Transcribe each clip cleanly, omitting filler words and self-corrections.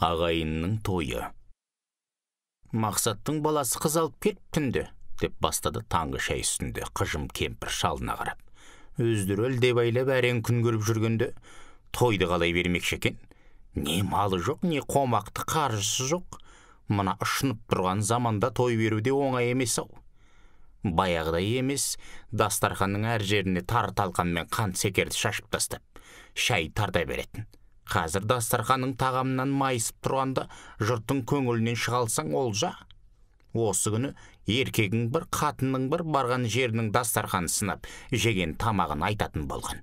Ағайынның тойы. Мақсаттың баласы қыз алып келіп түнде, деп бастады таңғы шай үстінде қыжым кемпір шалына қарап. Өздері өлдеп айлап әрең күн көріп жүргенде тойды қалай бермекші екен? Не малы жоқ, не қомақты қаржысы жоқ. Мына ұшынып тұрған заманда той беруде оңай емес ау. Баяғыдай емес, дастарханның әр жеріне тар талқанмен қант секерді шашып тастап, шай тарта беретін. Қазір дастарханның тағамынан майысып тұрғанда жұрттың көңілінен шығалсаң олжа. Осы күні еркегің бір, қатынның бір барған жерінің дастарханын сынап, жеген тамағын айтатын болған.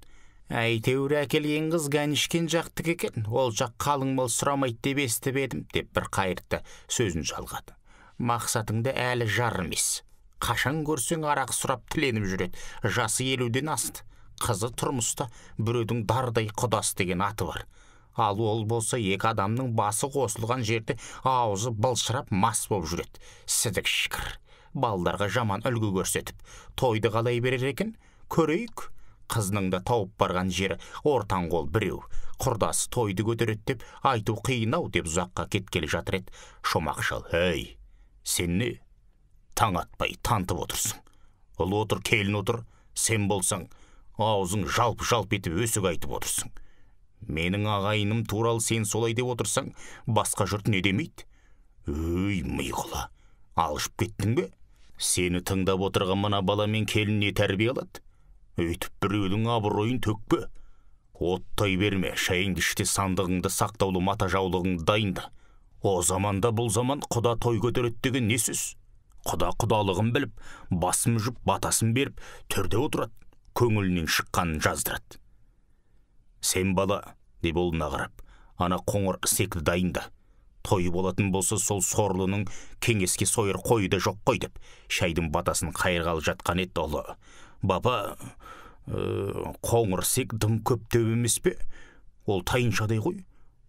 Әйтеуір әкелген қыз гәнішкен жақтық екен, ол жақ қалың мол сұрамайды деп естіп едім, деп бір қайыртты сөзін жалғады. Мақсатыңды әлі жар емес. Қашан көрсең арақ сұрап тіленіп жүреді, жасы 50-ден асты. Қызы тұрмыста біреудің дардай құдасы деген аты бар. Ал ол болса екі адамның басы қосылған жерде аузы былшырап мас болып жүреді. Сідік шікір. Балдарға жаман үлгі көрсетіп, тойды қалай берер екен? Көрейік. Қызның да тауып барған жері ортан қол біреу. Құрдасы тойды көтереді деп айту қиын-ау деп ұзаққа кеткелі жатыр еді. Шомақ шал: «Әй, сен не? Таң атпай тантып отырсың. Ұл отыр, келін отыр. Сен болсаң, аузың жалп-жалп етіп өсік айтып отырсың. Менің ағайыным туралы сен солай деп отырсаң, басқа жұрт не демейді? Өй, миғыла, алышып кеттің бе? Сені тыңдап отырған мына бала мен келін не тәрбие алады? Өйтіп біреудің абыройын төкпе. Оттай берме, шайыңды іште, сандығыңды сақтаулы мата жаулығыңды дайында. О заманда бұл заман құда той көтереді деген не сөз? Құда құдалығын біліп, басым жүп, батасын беріп, төрде отырады, көңілінен шыққанын жаздырады. Сен бала, деп олына қарап, ана қоңыр ісекті дайында. Той болатын болса сол сорлының кеңеске сойыр қойы да жоқ қой деп, шайдың батасын қайырғалы жатқан еді олы. Баба, қоңыр ісек дым көп деп емес пе? Ол тайыншадай ғой.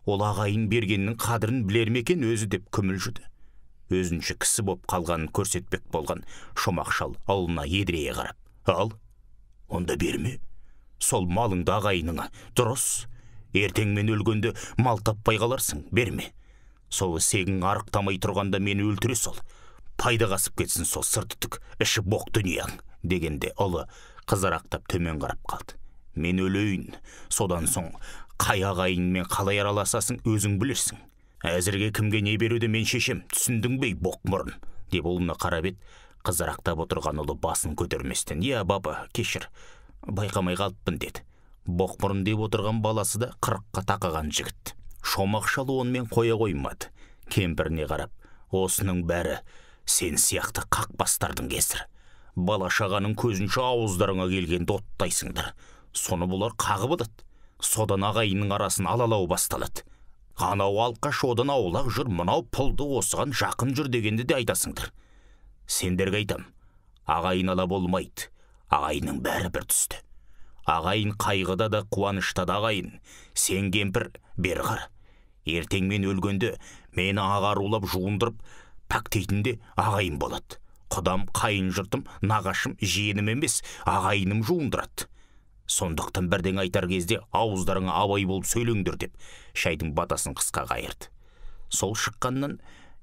Ол ағайын бергеннің қадірін білер ме екен өзі деп күмілжіді. Өзінше кісі боп қалғанын көрсетпек болған Шомақ шал аулына едірeye қарап: «Ал, онда берме. Сол малыңды ағайыныңа, дұрыс. Ертең мен өлгенде мал таппай қаларсың, берме. Сол ісегің арықтамай тұрғанда мені өлтіре сол. Пайда қасып кетсін сол сырты түк, іші боқ дүнияң», дегенде ұлы қызарақтап төмен қарап қалды. «Мен өлейін, содан соң қай ағайынмен қалай араласасың өзің білерсің. Әзірге кімге не беруді мен шешем, түсіндің бе, боқ мұрын?» деп ұлына қарап еді. Қызарақтап отырған ұлы басын көтерместен: «Я, баба, кешір, байқамай қалыппын», деді. Боқ мұрын деп отырған баласы да 40-қа тақаған жігіт. Шомақ шал онымен қоя қоймады. Кемпіріне қарап: «Осының бәрі сен сияқты қақбастардың кесірі. Бала шағаның көзінше ауыздарыңа келгенді оттайсыңдар. Соны бұлар қағып алады. Содан ағайынның арасын алалау басталады. Анау алқаш одан аулақ жүр, мынау пұлды осыған жақын жүр дегенді де айтасыңдар. Сендерге айтам, ағайын ала болмайды. Ағайынның бәрі бір түсті. Ағайын қайғыда да қуанышта да ағайын. Сен кемпір бер қар. Ертең мен өлгенде мені ағарулап жуындырып пәктейтінде ағайын болады. Құдам, қайын жұртым, нағашым, жиенім емес, ағайыным жуындырады. Сондықтан бірден айтар кезде ауыздарыңа абай болып сөйлеңдер», деп шайдың батасын қысқа қайырды. Сол шыққаннан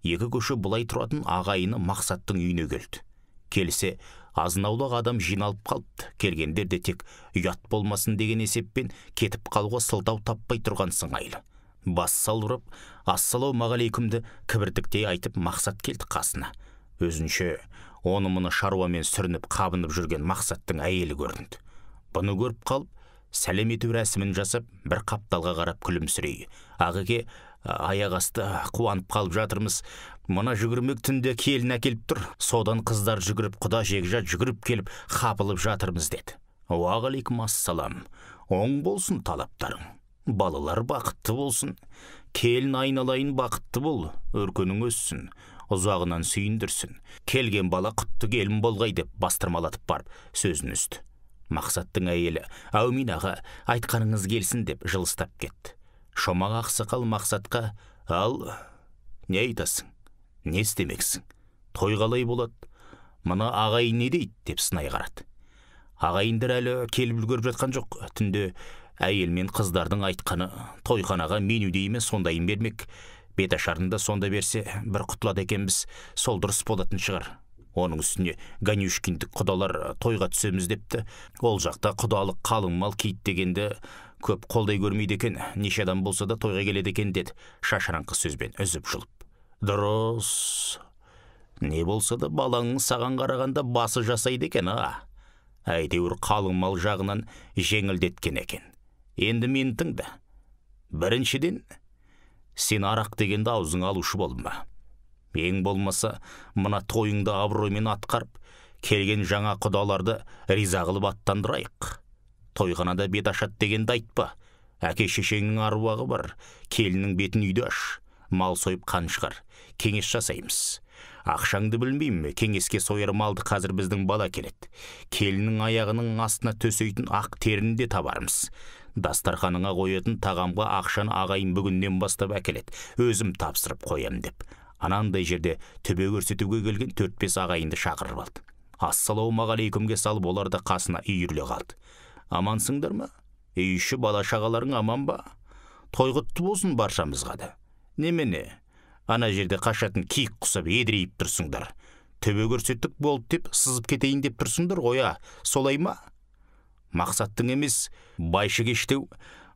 екі көше бұлай тұратын ағайыны Мақсаттың үйіне келді. Келсе азынаулақ адам жиналып қалыпты. Келгендер де тек ұят болмасын деген есеппен кетіп қалуға сылтау таппай тұрған сыңайлы. Бас салбырап, ассалаумағалейкумды кібіртіктей айтып Мақсат келді қасына. Өзінше оны мұны шаруамен сүрініп қабынып жүрген Мақсаттың әйелі көрінді. Бұны көріп қалып, сәлем ету рәсімін жасап, бір қапталға қарап күлімсірей: «Ағеке, аяқ асты қуанып қалып жатырмыз. Мына жүгірмек түнде келін әкеліп тұр. Содан қыздар жүгіріп, құда жекжат жүгіріп келіп, қапылып жатырмыз», деді. «Уағалейкум ассалам. Оң болсын талаптарың. Балалар бақытты болсын. Келін айналайын бақытты бол, өркенің өссін, ұзағынан сүйіндірсін. Келген бала құтты келін болғай», деп бастырмалатып барып сөзін үзді. Мақсаттың әйелі: «Әумин аға, айтқаныңыз келсін», деп жылыстап кетті. Шомақ ақсақал Мақсатқа: «Ал, не айтасың? Не істемексің? Той қалай болады? Мына ағайын не дейді?» деп сынай қарады. Ағайындар әлі келіп үлгеріп жатқан жоқ. Түнде әйел мен қыздардың айтқаны тойханаға меню дейме сондайын бермек. бет ашарында сонда берсе бір құтылады екенбіз, сол дұрыс болатын шығар. Оның үстіне Ганюшкиндік құдалар тойға түсеміз депті. Ол жақта құдалық қалың мал киіт дегенді көп қолдай көрмейді екен, неше адам болса да тойға келеді екен деді, шашыраңқы сөзбен үзіп жұлып. Дұрыс. Не болса да балаңның саған қарағанда басы жасайды екен, әйтеуір қалың мал жағынан жеңілдеткен екен. Енді мен тыңда. Біріншіден, сен арақ дегенді аузың алушы болма. Ең болмаса, мына тойыңды абыроймен атқарып, келген жаңа құдаларды риза қылып аттандырайық. Тойханада бет ашат дегенді айтпа. Әке шешеңнің аруағы бар, келінің бетін үйде аш. Мал сойып қан шығар, кеңес жасаймыз. Ақшаңды білмеймін, кеңеске сойыр малды қазір біздің бала келеді. Келінің аяғының астына төсейтін ақ терін де табармыз. Дастарханыңа қоятын тағамға ақшаны ағайын бүгіннен бастап әкеледі. Өзім тапсырып қоям деп. Анандай жерде төбе көрсетуге келген 4-5 ағайынды шақырып алды. Ассалаумағалейкумге салып олар да қасына үйіріле қалды. Амансыңдар ма? Үй іші бала шағаларың аман ба? Той құтты болсын баршамызға да. Немене? Ана жерде қашатын киік құсап едірейіп тұрсыңдар. Төбе көрсеттік болды деп сызып кетейін деп тұрсыңдар қоя. Солай ма? Мақсаттың емес, байшы кештеу,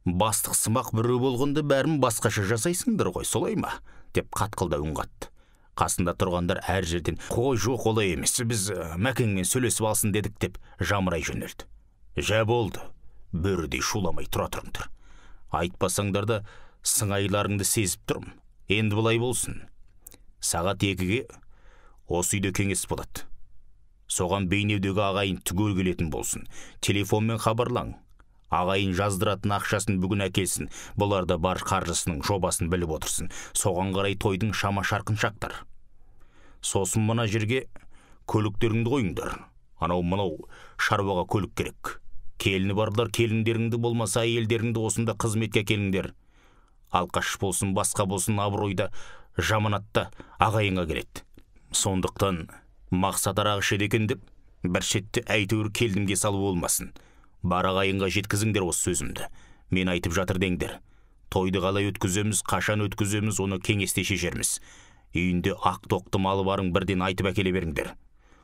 бастық сымақ біреу болғанда бәрін басқаша жасайсыңдар ғой, солай ма? Деп қатқылда үн қатты. Қасында тұрғандар әр жерден, қой жоқ олай емес, біз Мәкеңмен сөйлесіп алсын дедік деп жамырай жөнелді. Жә болды, бөрідей шуламай тұра тұрыңдар. Айтпасаңдар да сыңайларыңды сезіп тұрмын. Енді бұлай болсын. Сағат 2-ге осы үйде кеңес болады. Соған бейнеудегі ағайын түгел келетін болсын. Телефонмен хабарлаң. Ағайын жаздыратын ақшасын бүгін әкелсін. Бұлар да бар қаржысының жобасын біліп отырсын. Соған қарай тойдың шама шарқын шақтар. Сосын мына жерге көліктеріңді қойыңдар. Анау шаруаға көлік керек. Келіні барлар келіндеріңді болмаса әйелдеріңді осында қызметке келіңдер. Алқаш болсын, басқа болсын, абыройда, жаманатта ағайынға келеді. Сондықтан мақсат арақ ішеді екен деп, бір шетте әйтеуір келдімге салу болмасын. Бар ағайынға жеткізіңдер осы сөзімді. Мен айтып жатыр деңдер. Тойды қалай өткіземіз, қашан өткіземіз, оны кеңесте шешерміз. Үйінде ақ тоқты малы барың бірден айтып әкеле беріңдер.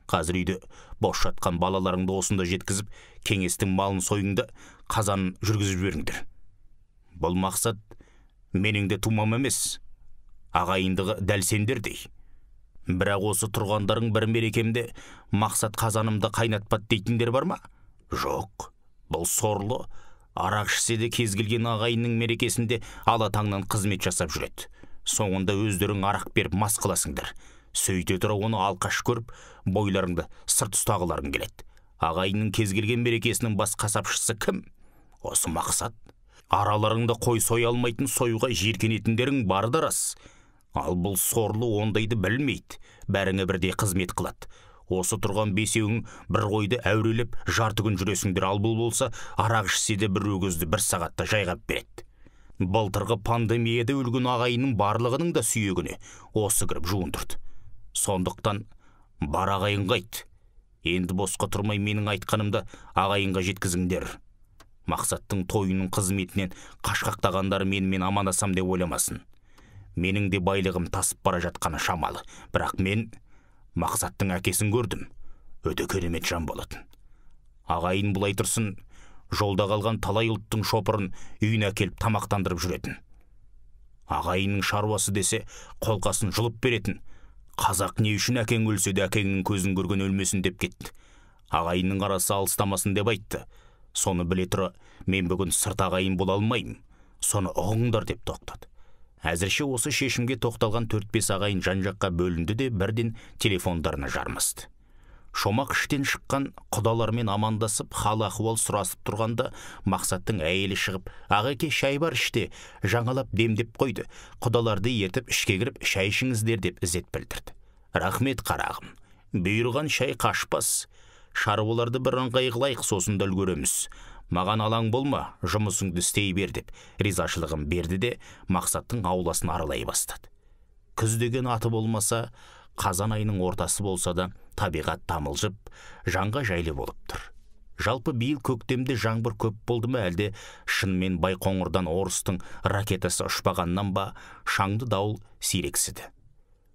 Қазір үйде бос жатқан балаларыңды осында жеткізіп, кеңестің малын сойыңда қазанын жүргізіп беріңдер. Бұл мақсат менің де тумам емес. Ағайындығы дәл сендердей. Бірақ осы тұрғандарың бір мерекемде мақсат қазанымды қайнатпат дейтіндер бар ма? Жоқ. Бұл сорлы, арақ ішсе де кез келген ағайынның мерекесінде алатаңнан қызмет жасап жүреді. Соңында өздерің арақ беріп мас қыласыңдар. Сөйте тұра оны алқаш көріп, бойларыңды сырт ұстағыларың келеді. Ағайынның кез келген мерекесінің бас қасапшысы кім? Осы мақсат. Араларыңда қой сой алмайтын сойуға жиіркенетіндерің бар да рас. Ал бұл сорлы ондайды білмейді. Бәріңе бірдей қызмет қылады. Осы тұрған бесеуің бір қойды әурелеп жарты күн жүресіңдер, ал бұл болса арақ ішсе де бір өгізді бір сағатта жайғап береді. Былтырғы пандемияда өлген ағайынның барлығының да сүйегіне осы кіріп жуындырды. Сондықтан бар ағайынға айт. Енді босқа тұрмай менің айтқанымды ағайынға жеткізіңдер. Мақсаттың тойының қызметінен қашқақтағандары менімен амандасам деп ойламасын. Менің де байлығым тасып бара жатқаны шамалы, бірақ мен Мақсаттың әкесін көрдім. Өте керемет жан болатын. Ағайын бұлай тұрсын, жолда қалған талай ұлттың шопырын үйіне әкеліп тамақтандырып жүретін. Ағайынның шаруасы десе қолқасын жұлып беретін. Қазақ не үшін әкең өлсе де әкеңнің көзін көрген өлмесін деп кетті. Ағайынның арасы алыстамасын деп айтты. Соны біле тұра, мен бүгін сырт ағайын бола алмаймын. Соны ұғыңдар деп тоқтады. Әзірше осы шешімге тоқталған 4-5 ағайын жан-жаққа бөлінді де бірден телефондарына жармасты. Шомақ іштен шыққан құдалармен амандасып, хал-ахуал сұрасып тұрғанда Мақсаттың әйелі шығып, «Ағеке, шай бар іште», жаңалап демдеп қойды. Құдаларды ертіп ішке кіріп, «Шай ішіңіздер» деп ізет білдірді. «Рахмет қарағым, бұйырған шай қашпас. Шаруаларды бір ыңғай қылайық, сосын да үлгереміз. Маған алаң болма, жұмысыңды істей бер» деп ризашылығын берді де Мақсаттың ауласын аралай бастады. Күз деген аты болмаса, қазан айының ортасы болса да табиғат тамылжып, жанға жайлы болып тұр. Жалпы биыл көктемде жаңбыр көп болды ма, әлде шынымен Байқоңырдан орыстың ракетасы ұшпағаннан ба, шаңды дауыл сирексіді.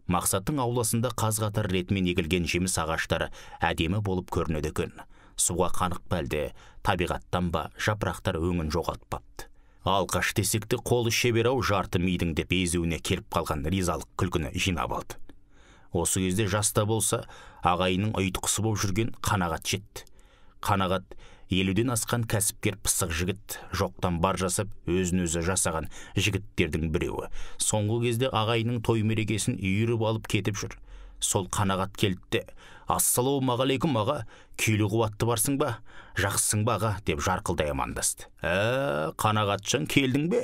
Мақсаттың ауласында қаз-қатар ретімен егілген жеміс ағаштары әдемі болып көрінеді екен. Суға қанық па әлде, табиғаттан ба, жапырақтар өңін жоғалтпапты. Алқаш десекті қолы шебер-ау, жарты мидың деп езуіне келіп қалған ризалық күлкіні жинап алды. Осы кезде жаста болса, ағайының ұйытқысы болып жүрген Қанағат жетті. Қанағат 50-ден асқан кәсіпкер пысық жігіт, жоқтан бар жасап, өзін-өзі жасаған жігіттердің біреуі. Соңғы кезде ағайының той мерекесін үйіріп алып кетіп жүр. Сол Қанағат келді. Ассалаумағалейкум аға, күйлі қуатты барсың ба? Жақсысың ба аға? Деп жарқылдай амандасты. Қанағатжан, келдің бе?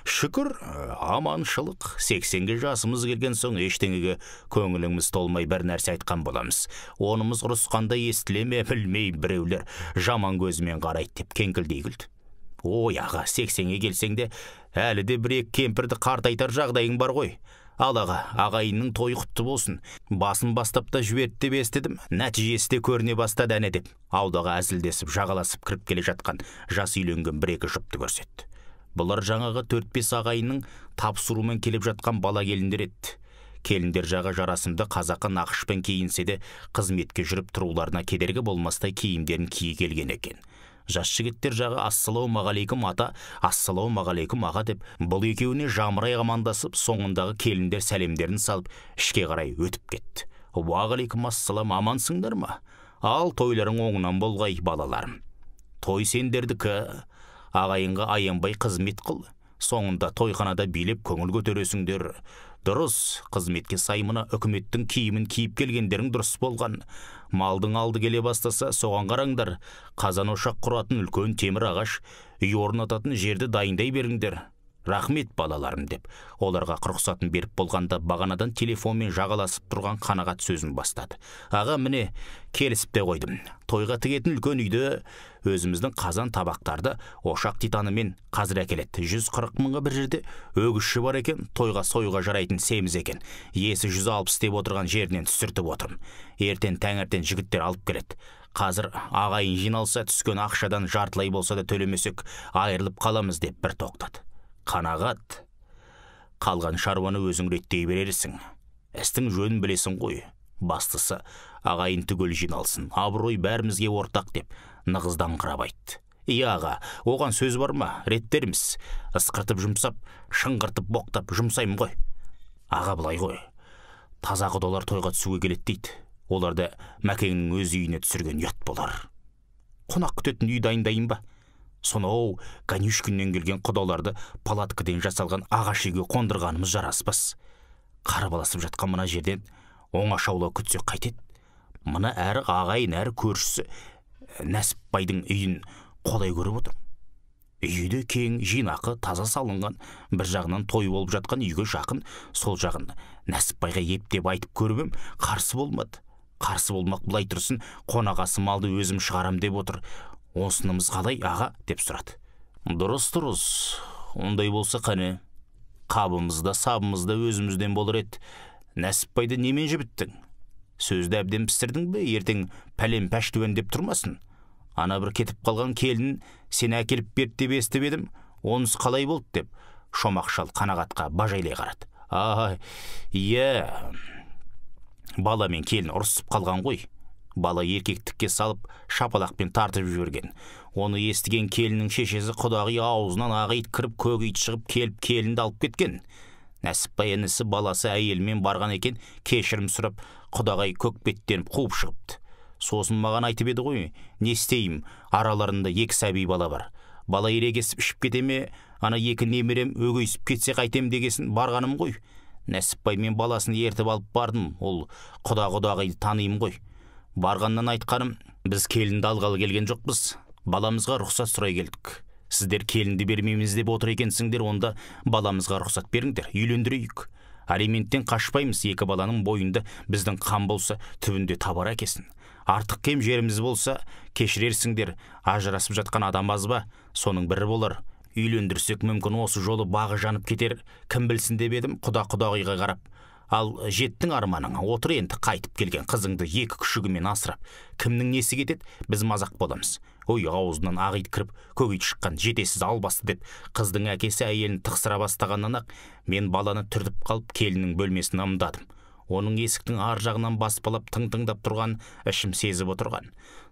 Шүкір, аманшылық. 80-ге жасымыз келген соң ештеңеге көңіліміз толмай бір нәрсе айтқан боламыз. Онымыз ұрысқанда естілеме білмей біреулер жаман көзімен қарайды деп кеңкілдей күлді. Ой аға, 80-ге келсең де әлі де бір-екі кемпірді қартайтар жағдайың бар ғой. Ал аға, ағайынның тойы құтты болсын. Басын бастап та жіберді деп естідім. Нәтижесі де көріне бастады әне деп. Аудаға әзілдесіп, жағаласып кіріп келе жатқан жас үйленген бір-екі жұпты көрсетті. Бұлар жаңағы 4-5 ағайынның тапсырумен келіп жатқан бала келіндер еді. Келіндер жағы жарасымды қазақы нақышпен киінсе де, қызметке жүріп тұруларына кедергі болмастай киімдерін кие келген екен. Жас жігіттер жағы ассалаумағалейкум ата, ассалаумағалейкум аға деп, бұл екеуіне жамырай амандасып, соңындағы келіндер сәлемдерін салып, ішке қарай өтіп кетті. Уағалейкум ассалам, амансыңдар ма? Ал тойларың оңынан болғай, балаларым. Той сендердікі, ағайынға аянбай қызмет қыл. Соңында тойханада билеп көңіл көтересіңдер. Дұрыс, қызметке сай мына үкіметтің киімін киіп келгендерің дұрыс болған. Малдың алды келе бастаса, соған қараңдар. Қазан ошақ құратын үлкен темір ағаш, үй орнататын жерді дайындай беріңдер. Рахмет балаларым деп, оларға рұқсатын беріп болғанда бағанадан телефонмен жағаласып тұрған Қанағат сөзін бастады. Аға, міне, келісіп те қойдым. Тойға тігетін үлкен үйді, өзіміздің қазан табақтарды ошақ титанымен қазір әкеледі. 140 мыңға бір жерде өгізші бар екен, тойға сойға жарайтын семіз екен. Есі 160 деп отырған жерінен түсіртіп отырым. Ертең таңертең жігіттер алып келеді. Қазір ағайын жиналса, түскен ақшадан жартылай болса да төлемесек, айырылып қаламыз деп бір тоқтады. Қанағат, қалған шаруаны өзің реттей берерсің. Істің жөнін білесің ғой. Бастысы, ағайын түгел жиналсын, абырой бәрімізге ортақ деп, нығыздан қырап айтты. Аға, оған сөз бар ма? Реттеріміз. Ысқыртып жұмсап, шыңғыртып боқтап жұмсаймын ғой. Аға, былай ғой. Таза құдалар тойға түсуге келеді дейді. Оларды Мәкеңнің өз үйіне түсірген ұят болар. Қонақ күтетін үй дайындайын ба? Сонау Ганюшкиннен келген құдаларды палаткіден жасалған ағаш үйге қондырғанымыз жараспас. Қарбаласып жатқан мына жерден оңашаулау күтсек қайтеді. Мына әрі ағайын, әрі көршісі Нәсіпбайдың үйін қолай көріп отыр. Үйде кең, жинақы, таза салынған, бір жағынан той болып жатқан үйге жақын, сол жағын Нәсіпбайға ептеп айтып көріп ем, қарсы болмады. Қарсы болмақ бұлай тұрсын, қонағасы малды өзім шығарам деп отыр. Осынымыз қалай аға деп сұрады. Дұрыс, ондай болса қане, қабымызда сабымызда өзімізден болар еді. Нәсіпбайды немен жібіттің? Сөзді әбден пісірдің бе, ертең пәлем пәштуен деп тұрмасын. Ана бір кетіп қалған келін сені әкеліп берді деп естіп едім, онысы қалай болды деп, шомақ шал Қанағатқа бажайлай қарады. Бала мен келін ұрысып қалған ғой. Бала еркектікке салып, шапалақпен тартып жіберген. Оны естіген келіннің шешесі құдағи аузынан ақ ит кіріп, көк ит шығып келіп, келінді алып кеткен. Нәсіпбай інісі баласы әйелімен барған екен, кешірім сұрап, құдағай көк беттеніп қуып шығыпты. Сосын маған айтып еді ғой, не істеймін, араларында 2 сәби бала бар. Бала ерегесіп ішіп кетеме, ана 2 немерем өгейсіп кетсе қайтем дегесін барғаным ғой. Нәсіпбай мен баласын ертіп алып бардым, ол құдағайды таныйым ғой. Барғаннан айтқаным, біз келінді алғалы келген жоқпыз, баламызға рұқсат сұрай келдік. Сіздер келінді бермейміз деп отыр екенсіңдер, онда баламызға рұқсат беріңдер, үйлендірейік. Алименттен қашпаймыз, 2 баланың бойында біздің қан болса, түбінде табар әкесін. Артық кем жеріміз болса, кешірерсіңдер, ажырасып жатқан адам аз ба, соның бірі болар. Үйлендірсек мүмкін осы жолы бағы жанып кетер, кім білсін деп едім, құдағиға қарап. Ал жеттің арманың, отыр енді, қайтып келген қызыңды 2 күшігімен асырап. Кімнің несі кетеді, біз мазақ боламыз. ой аузынан ақ ит кіріп көк ит шыққан жетесіз албасты деп қыздың әкесі әйелін тықсыра бастағаннан ақ мен баланы түртіп қалып келіннің бөлмесін ымдадым. Оның есіктің ар жағынан баспалап тыңдап тұрған ішім сезіп отырған.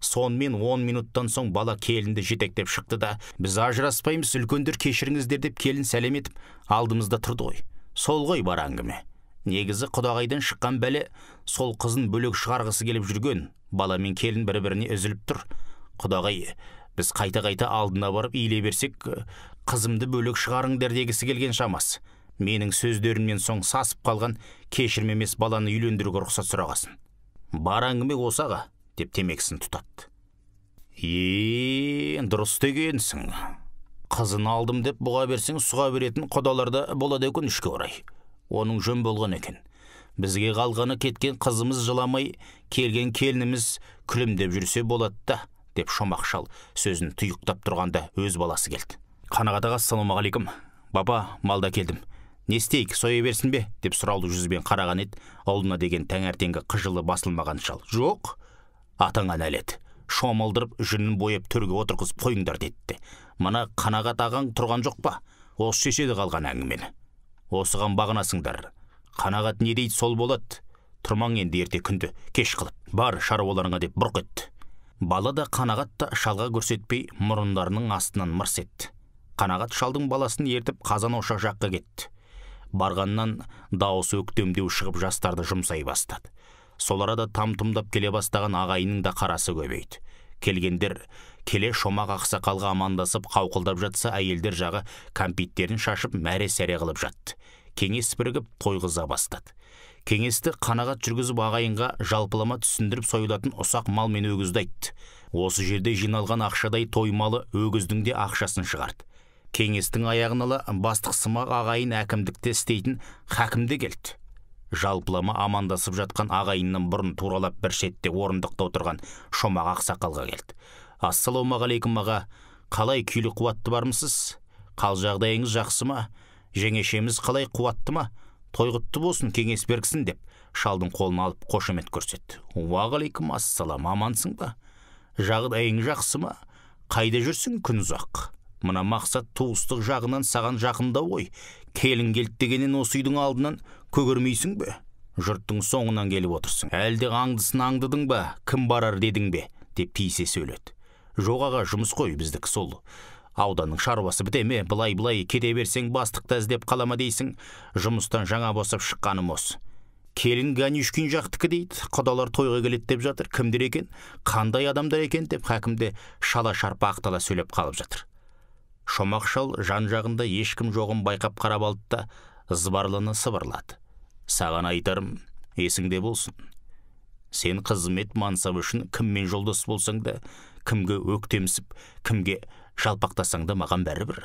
Сонымен 10 минуттан соң бала келінді жетектеп шықты да, біз ажыраспаймыз, үлкендер кешіріңіздер деп келін сәлем етіп алдымызда тұрды ғой. Сол ғой бар әңгіме. Негізі құдағайдан шыққан бәле сол қызын бөлек шығарғысы келіп жүрген. Бала мен келін бір-біріне үзіліп тұр. Құдағай, біз қайта-қайта алдына барып иіле берсек, қызымды бөлек шығарыңдар дегісі келген шамасы. Менің сөздерімнен соң сасып қалған кешірім емес баланы үйлендіруге рұқсат сұрағасын. Бар әңгіме осы аға, деп темекісін тұтатты. Дұрыс дегенсің. Қызын алдым деп бұға берсең сұға беретін құдаларда болады екен үшке орай. Оның жөн болған екен. Бізге қалғаны кеткен қызымыз жыламай, келген келініміз күлімдеп жүрсе болады да, деп шомақ шал сөзін тұйықтап тұрғанда өз баласы келді. Қанағат аға, ассалаумағалейкум. Баба, малда келдім. Не істейік, соя берсін бе? Деп сұраулы жүзбен қараған еді, аулына деген таңертеңгі қыжылы басылмаған шал. Жоқ, атаңа нәлет. Шомылдырып, жүнін бойып төрге отырғызып қойыңдар деді. Мына Қанағат ағаң тұрған жоқ па? Осы шешеді қалған әңгімені. Осыған бағынасыңдар. Қанағат не дейді сол болады. Тұрмаң енді ерте күнді кеш қылып. Бар шаруаларыңа деп бұрқ етті. Бала да Қанағат та шалға көрсетпей мұрындарының астынан мырс етті. Қанағат шалдың баласын ертіп қазан ошақ жаққа кетті. Барғаннан дауысы өктемдеу шығып жастарды жұмсай бастады. Сол арада там-тұмдап келе бастаған ағайынның да қарасы көбейді. Келгендер келе шомақ ақсақалға амандасып қауқылдап жатса, әйелдер жағы кәмпиттерін шашып мәре-сәре қылып жатты. Кеңес бірігіп тойғыза бастады. Кеңесті Қанағат жүргізіп ағайынға жалпылама түсіндіріп сойылатын ұсақ мал мен өгізді айтты. Осы жерде жиналған ақшадай той малы өгіздің де ақшасын шығарды. Кеңестің аяғын ала бастық сымақ ағайын әкімдікте істейтін хакімде келді. Жалпылама амандасып жатқан ағайынның бұрын туралап бір шетте орындықта отырған шомақ ақсақалға келді. Ассалаумағалейкум аға, қалай күйлі қуатты бармысыз? Қал жағдайыңыз жақсы ма? Жеңешеміз қалай қуатты ма? Тойғытты болсын, кеңес бергісін деп шалдың қолын алып қошемет көрсетті. Уағалейкум ассалам, амансың ба? Жағдайың жақсы ма? Қайда жүрсің күн ұзақ? Мына мақсат туыстық жағынан саған жақындау ғой. Келін келді дегеннен осы үйдің алдынан көгермейсің бе? Жұрттың соңынан келіп отырсың. Әлде аңдысын аңдыдың ба? Кім барар дедің бе? Деп тиісе сөйледі. Жоқ аға, жұмыс қой біздікі сол. Ауданның шаруасы бітеме, былай кете берсең бастықты іздеп қалама дейсің. Жұмыстан жаңа босап шыққаным осы. Келін Ганюшкин жақтікі дейді, құдалар тойға келеді деп жатыр. Кімдер екен? Қандай адамдар екен деп хакімде шала шарпа ақтала сөйлеп қалып жатыр. Шомақ шал жан-жағында ешкім жоғын байқап қарап алды да зыбарлыны сыбырлады. Саған айтарым, есіңде болсын. Сен қызмет мансап үшін кіммен жолдас болсаң да, кімге өктемсіп, кімге жалпақтасаң да маған бәрібір.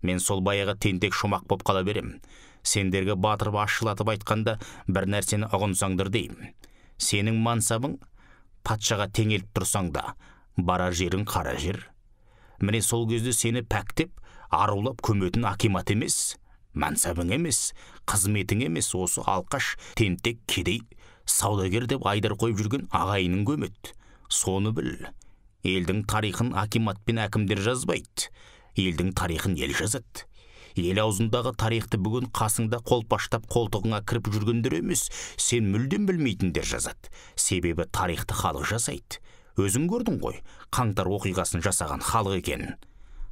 Мен сол баяғы тентек шомақ боп қала берем. Сендерге батырып ашылатып айтқанда бір нәрсені ұғынсаңдар деймін. Сенің мансабың патшаға теңеліп тұрсаң да, барар жерің қара жер. Міне сол кезде сені пәктеп, арулап көметін акимат емес, мансабың емес, қызметің емес, осы алқаш, тентек, кедей, саудагер деп айдар қойып жүрген ағайының көмет. Соны біл. Елдің тарихын акимат пен әкімдер жазбайды. Елдің тарихын ел жазады. Ел аузындағы тарихты бүгін қасыңда қолпаштап қолтығыңа кіріп жүргендер емес, сен мүлдем білмейтіндер жазады. Себебі тарихты халық жасайды. Өзің көрдің ғой, қаңтар оқиғасын жасаған халық екенін.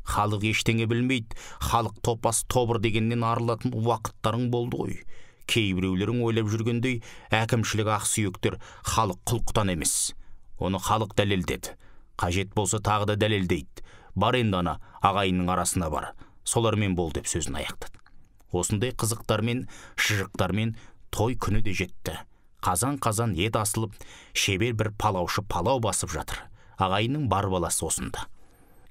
Халық ештеңе білмейді, халық топас тобыр дегеннен арылатын уақыттарың болды ғой. Кейбіреулерің ойлап жүргендей, әкімшілік ақсүйектер халық құлқытан емес. Оны халық дәлелдеді. Қажет болса тағы да дәлелдейді. Бар енді ана ағайынның арасына бар. Солармен бол деп сөзін аяқтады. Осындай қызықтармен, шыжықтармен той күні де жетті. Қазан-қазан ет асылып, шебер бір палаушы палау басып жатыр. Ағайынның бар баласы осында.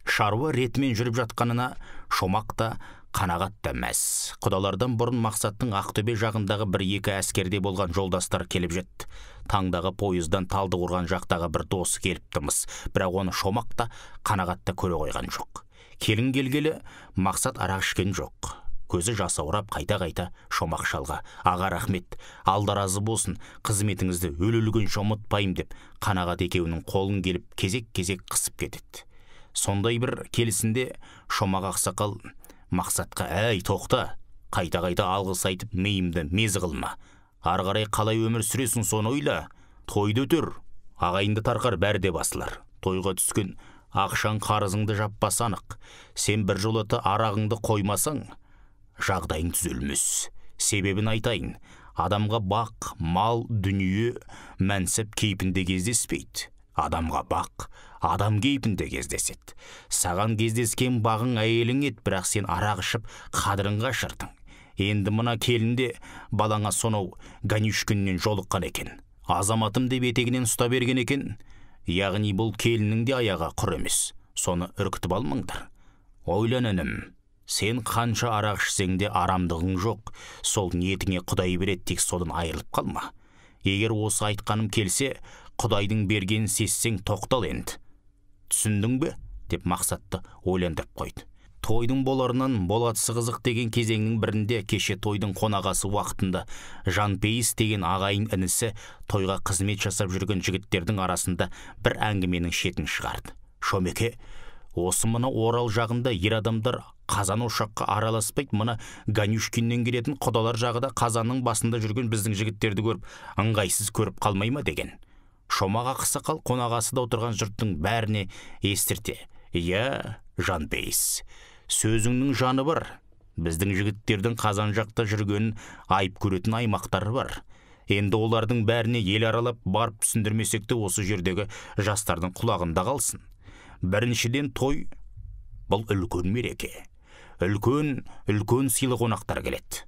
Шаруа ретімен жүріп жатқанына Шомақ та Қанағат та мәз. Құдалардан бұрын Мақсаттың Ақтөбе жағындағы бір-екі әскерде болған жолдастар келіп жетті. Таңдағы пойыздан Талдықорған жақтағы бір досы келіпті мыс. Бірақ оны Шомақ та Қанағат та көре қойған жоқ. Келін келгелі Мақсат арақ ішкен жоқ. Көзі жасаурап қайта-қайта Шомақ шалға: "Аға рахмет, алда разы болсын, қызметіңізді өлілгенше ұмытпайым" деп Қанағат екеуінің қолын келіп кезек-кезек қысып кетеді. Сондай бір келісінде Шомақ ақсақал Мақсатқа: «Әй, тоқта, қайта-қайта алғыс айтып мейімді мезі қылма. Ары қарай қалай өмір сүресің, соны ойла. Тойды өтер, ағайынды тарқар, бәрі де басылар. Тойға түскен ақшаң қарызыңды жаппасы анық. Сен бір жолата арағыңды қоймасаң, жағдайың түзелмес. Себебін айтайын. Адамға бақ, мал, дүние, мәнсіп кейпінде кездеспейді. Адамға бақ, адам кейпінде кездеседі. Саған кездескен бағың әйелің ет, бірақ сен арақ ішіп қадірін қашырдың. Енді мына келінде балаңа сонау Ганюшкиннен жолыққан екен. Азаматым деп етегінен ұста берген екен. Яғни бұл келінің де аяға құр емес. Соны үркітіп алмаңдар. Ойлан інім, сен қанша арақ ішсең де арамдығың жоқ. Сол ниетіңе Құдай береді, тек содан айырылып қалма. Егер осы айтқаным келсе, Құдайдың бергенін сезсең тоқтал енді. Түсіндің бе? Деп Мақсатты ойландырып қойды. Тойдың боларынан болатысы қызық деген кезеңнің бірінде кеше тойдың қонағасы уақытында Жанпейіс деген ағайын інісі тойға қызмет жасап жүрген жігіттердің арасында бір әңгіменің шетін шығарды. Шомеке, осы мына Орал жағында ер адамдар қазан ошаққа араласпайды, мына Ганюшкиннен келетін құдалар жағы да қазанның басында жүрген біздің жігіттерді көріп, ыңғайсыз көріп қалмай ма деген. Шомақ ақсақал қонағасыда отырған жұрттың бәріне естірте: «Иә, Жанпейіс, сөзіңнің жаны бар. Біздің жігіттердің қазан жақта жүргенін айып көретін аймақтары бар. Енді олардың бәріне ел аралап барып түсіндірмесек те осы жердегі жастардың құлағында қалсын. Біріншіден, той бұл үлкен мереке. Үлкен сыйлы қонақтар келеді.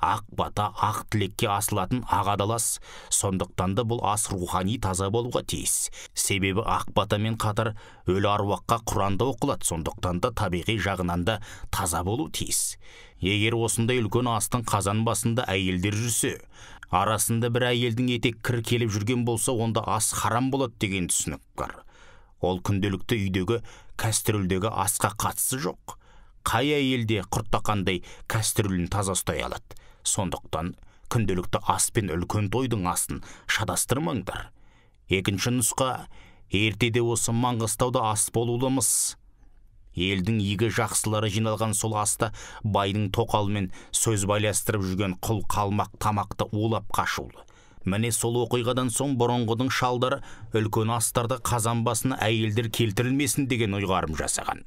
Ақ бата, ақ тілекке асылатын ағадалас. Сондықтан да бұл ас рухани таза болуға тиіс. Себебі ақ батамен қатар өлі аруаққа Құранда оқылады. Сондықтан да табиғи жағынан да таза болу тиіс. Егер осындай үлкен астың қазан басында әйелдер жүрсе, арасында бір әйелдің етек кір келіп жүрген болса, онда ас харам болады деген түсінік бар. Ол күнделікті үйдегі кәстрөлдегі асқа қатысы жоқ. Қай әйелде құрттақандай кәстрөлін таза ұстай алады. Сондықтан күнделікті ас пен үлкен тойдың асын шатастырмаңдар. Екінші нұсқа, ертеде осы Маңғыстауда ас болуымыз. Елдің игі жақсылары жиналған сол аста байдың тоқалымен сөз байластырып жүрген құл қалмақ тамақты улап қашулы. Міне сол оқиғадан соң бұрынғының шалдары үлкен астарда қазан басына әйелдер келтірілмесін деген ұйғарым жасаған.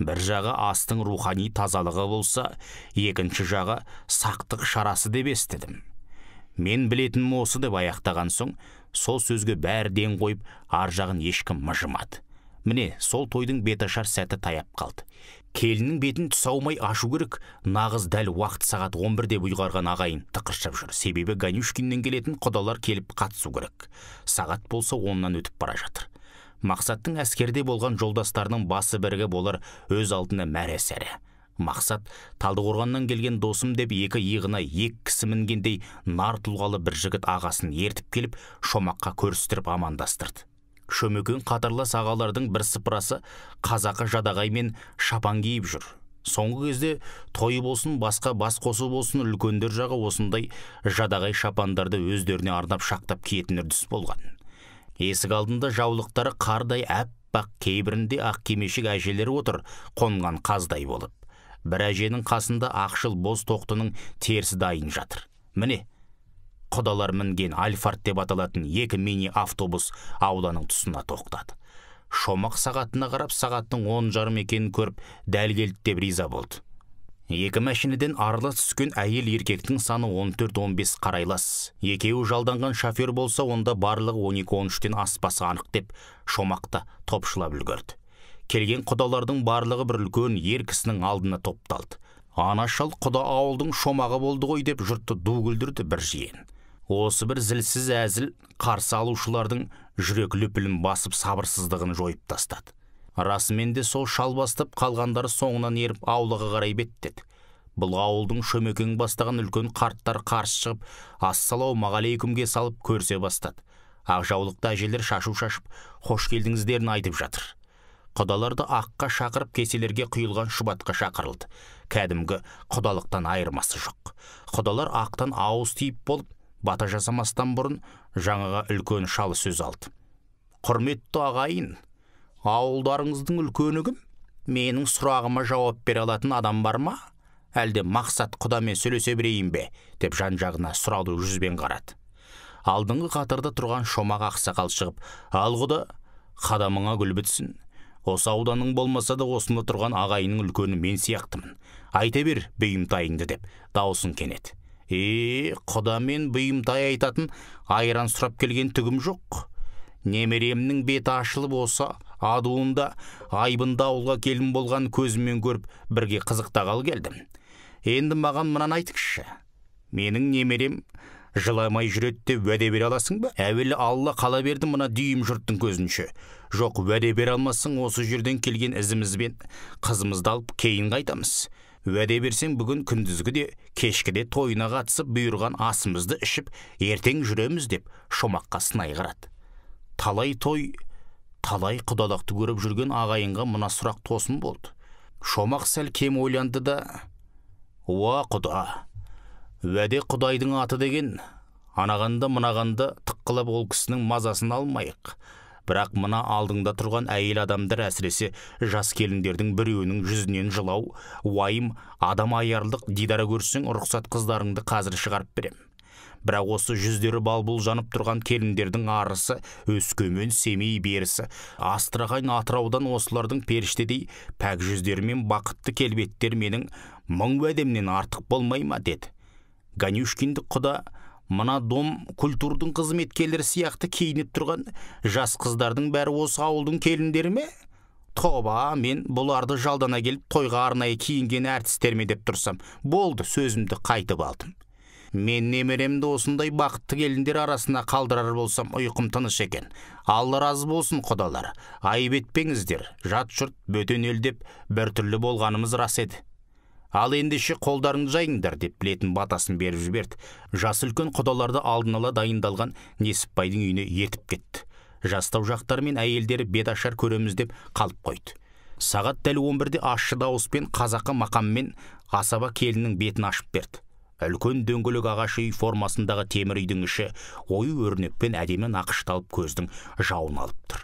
Бір жағы астың рухани тазалығы болса, екінші жағы сақтық шарасы деп естідім. Мен білетінім осы деп аяқтаған соң, сол сөзге бәрі ден қойып, ар жағын ешкім мыжымады. Міне сол тойдың беташар сәті таяп қалды. Келіннің бетін түс аумай ашу керек, нағыз дәл уақыт сағат 11 деп ұйғарған ағайын тықыршып жүр. Себебі Ганюшкиннен келетін құдалар келіп қатысу керек. Сағат болса 10-нан өтіп бара жатыр. Мақсаттың әскерде болған жолдастарының басы бірге болар, өз алдына мәресәрі. Мақсат Талдықорғаннан келген досым деп екі иығына екі кісі мінгендей нар тұлғалы бір жігіт ағасын ертіп келіп Шомаққа көрістіріп амандастырды. Шөмекең қатарлас ағалардың бір сыпырасы қазақы жадағай мен шапан киіп жүр. Соңғы кезде тойы болсын, басқа бас қосу болсын, үлкендер жағы осындай жадағай шапандарды өздеріне арнап шақтап киетін үрдіс болған. Есік алдында жаулықтары қардай әппақ, кейбірінде ақ кимешек әжелері отыр, қонған қаздай болып. Бір әженің қасында ақшыл боз тоқтының терісі дайын жатыр. Міне, құдалар мінген Альфард деп аталатын екі мини автобус ауланың тұсына тоқтады. Шомақ сағатына қарап, сағаттың 10:30 екенін көріп, дәл келді деп риза болды. Екі мәшинеден арыла түскен әйел еркектің саны 14-15 қарайлас. Екеуі жалданған шофер болса, онда барлығы 12-13-тен аспасы анық деп Шомақта топшылап үлгерді. Келген құдалардың барлығы бір үлкен ер кісінің алдына топталды. Анашал құда ауылдың Шомағы болды ғой деп жұртты ду күлдірді бір жиен. Осы бір зілсіз әзіл қарсы алушылардың жүрек лүпілін басып сабырсыздығын жойып тастады. Расымен де сол шал бастап қалғандары соңынан еріп аулаға қарай беттеді. Бұл ауылдың Шөмекең бастаған үлкен қарттар қарсы шығып, ассалаумағалейкумге салып көрсе бастады. Ақ жаулықты әжелер шашу шашып, хош келдіңіздерін айтып жатыр. Құдаларды аққа шақырып, кеселерге құйылған шұбатқа шақырылды. Кәдімгі құдалықтан айырмасы жоқ. Құдалар ақтан ауыз тиіп болып, бата жасамастан бұрын жаңаға үлкен шалы сөз алды. Құрметті ағайын, Ауылдарыңыздың үлкені кім? Менің сұрағыма жауап бере алатын адам бар ма? Әлде мақсат құдамен сөйлесе берейін бе? Деп жан-жағына сұраулы жүзбен қарады. Алдыңғы қатарда тұрған шомақ ақсақал шығып, ал құда, қадамыңа гүл бітсін. Осы ауданның болмаса да осында тұрған ағайының үлкені мен сияқтымын. Айта бер бұйымтайыңды деп даусын кенет. Құда мен бұйымтай айтатын айран сұрап келген түгім жоқ. Немеремнің беті ашылып осы адуында айбында ауылға келін болған көзіммен көріп бірге қызықтағалы келдім. Енді маған мынаны айтықшы. Менің немерем жыламай жүреді деп уәде бере аласың ба? Әуелі Алла қала берді мына дүйім жұрттың көзінше. Жоқ, уәде бере алмасың, осы жерден келген ізімізбен қызымызды алып кейін қайтамыз. Уәде берсең бүгін күндізгі де кешкі де тойына қатысып бұйырған асымызды ішіп ертең жүреміз деп шомаққа сынай қарады. Талай той, талай құдалақты көріп жүрген ағайынға мына сұрақ тосын болды. Шомақ сәл кем ойланды да, уа құда, уәде құдайдың аты деген, анағанда мынағанда тыққылап ол кісінің мазасын алмайық. Бірақ мына алдыңда тұрған әйел адамдар, әсіресе жас келіндердің біреуінің жүзінен жылау, уайым, адам аярлық дидара көрсең, рұқсат қыздарыңды қазір шығарып берем. Бірақ осы жүздері балбұл жанып тұрған келіндердің арысы, Өскемен, Семей берісі, Астрахань, Атыраудан осылардың періштедей пәк жүздері мен бақытты келбеттер менің мың уәдемнен артық болмай ма, деді. Ганюшкиндік құда мына дом культурдың қызметкерлері сияқты киініп тұрған жас қыздардың бәрі осы ауылдың келіндері ме? Тоба, мен бұларды жалдана келіп тойға арнайы киінген әртістерме деп тұрсам, болды, сөзімді қайтып алдым. Мен немеремді осындай бақытты келіндер арасына қалдырар болсам, ұйқым тыныш екен. Алла разы болсын құдалар, айып етпеңіздер, жат жұрт бөтен ел деп біртүрлі болғанымыз рас еді. Ал ендеше қолдарыңды жайыңдар деп білетін батасын беріп жіберді. Жас үлкен құдаларды алдын ала дайындалған Несіпбайдың үйіне ертіп кетті. Жастау жақтар мен әйелдері бет ашар көреміз деп қалып қойды. Сағат дәл 11-де ащы дауыспен қазақы мақаммен асаба келіннің бетін ашып берді. Үлкен дөңгелек ағаш үй формасындағы темір үйдің іші ою өрнекпен әдемі нақышталып көздің жауын алып тұр.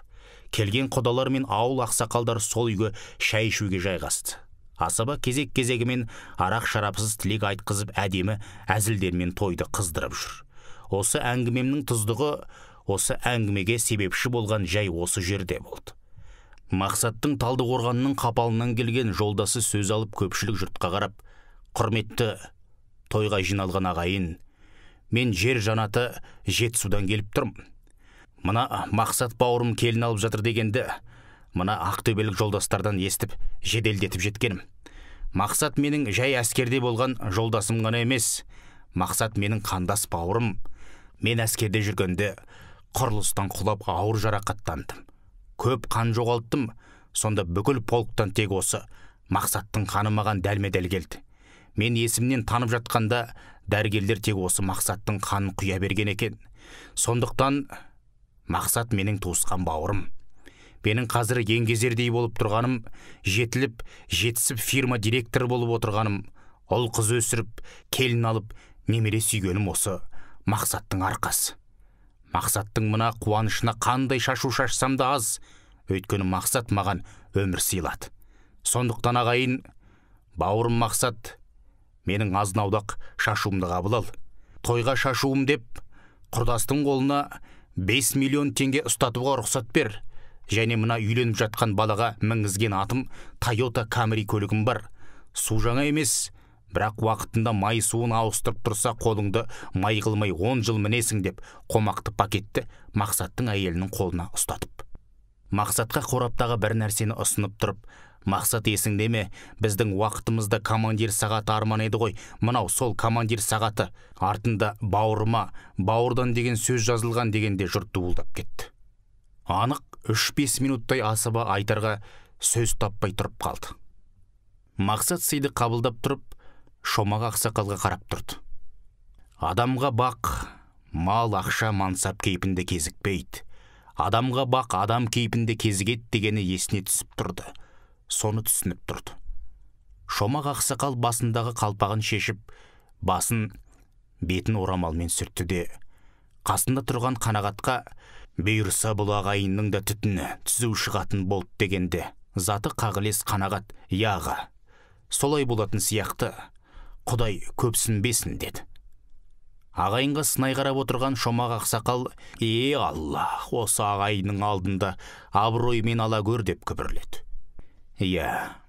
Келген құдалар мен ауыл ақсақалдар сол үйге шай ішуге жайғасты. Асаба кезек-кезегімен арақ шарапсыз тілек айтқызып әдемі әзілдермен тойды қыздырып жүр. Осы әңгімемнің тұздығы, осы әңгімеге себепші болған жай осы жерде болды. Мақсаттың Талдықорғанның қапалынан келген жолдасы сөз алып көпшілік жұртқа қарап, құрметті тойға жиналған ағайын, мен жер жанаты Жетісудан келіп тұрмын. Мына Мақсат бауырым келін алып жатыр дегенді, мына ақтөбелік жолдастардан естіп, жеделдетіп жеткенім. Мақсат менің жай әскерде болған жолдасым ғана емес. Мақсат менің қандас бауырым. Мен әскерде жүргенде құрылыстан құлап ауыр жарақаттандым. Көп қан жоғалттым. Сонда бүкіл полктан тек осы Мақсаттың қаны маған дәлме-дәл келді. Мен есімнен танып жатқанда дәрігерлер тек осы Мақсаттың қанын құя берген екен. Сондықтан Мақсат менің туысқан бауырым. Менің қазір еңгезердей болып тұрғаным, жетіліп, жетісіп фирма директоры болып отырғаным, ұл қыз өсіріп, келін алып, немере сүйгенім осы Мақсаттың арқасы. Мақсаттың мына қуанышына қандай шашу шашсам да аз, өйткені Мақсат маған өмір сыйлады. Сондықтан ағайын, бауырым Мақсат, менің азнаудақ шашуымды қабыл ал. Тойға шашуым деп, құрдастың қолына 5 миллион теңге ұстатуға рұқсат бер. Және мына үйленіп жатқан балаға мінгізген атым Toyota Camry көлігім бар. Су жаңа емес, бірақ уақытында май суын ауыстырып тұрса қолыңды май қылмай 10 жыл мінесің деп қомақты пакетті Мақсаттың әйелінің қолына ұстатып. Мақсатқа қораптағы бір нәрсені ұсынып тұрып, Мақсат есіңде ме, біздің уақытымызда командир сағаты арман еді ғой, мынау сол командир сағаты, артында бауырыма, бауырдан деген сөз жазылған дегенде жұрт дуылдап кетті. Анық 3-5 минуттай асаба айтарға сөз таппай тұрып қалды. Мақсат сыйды қабылдап тұрып, шомақ ақсақалға қарап тұрды. Адамға бақ, мал ақша мансап кейпінде кезікпейді. Адамға бақ, адам кейпінде кезігет дегені есіне түсіп тұрды. Соны түсініп тұрды. Шомақ ақсақал басындағы қалпағын шешіп, басын бетін орамалмен сүртті де, қасында тұрған қанағатқа Бұйырса бұл ағайынның да түтіні түзу шығатын болды дегенде, заты қағылес қанағат яға. Солай болатын сияқты, Құдай көпсінбесін деді. Ағайынға сынай қарап отырған шомақ ақсақал, Алла, осы ағайынның алдында абыроймен ала көр деп күбірледі.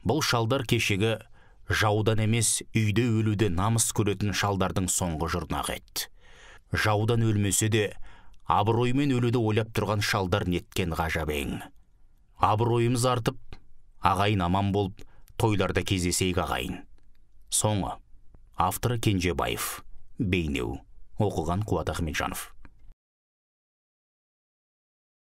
Бұл шалдар кешегі жаудан емес, үйде өлуде намыс көретін шалдардың соңғы жұрнағы еді. Жаудан өлмесе де, абыроймен өлуді ойлап тұрған шалдар неткен ғажап ең. Абыройымыз артып, ағайын аман болып, тойларда кездесейік ағайын. Соңы. Авторы Кенжебаев. Бейнеу. Оқыған Қуат Ахметжанов.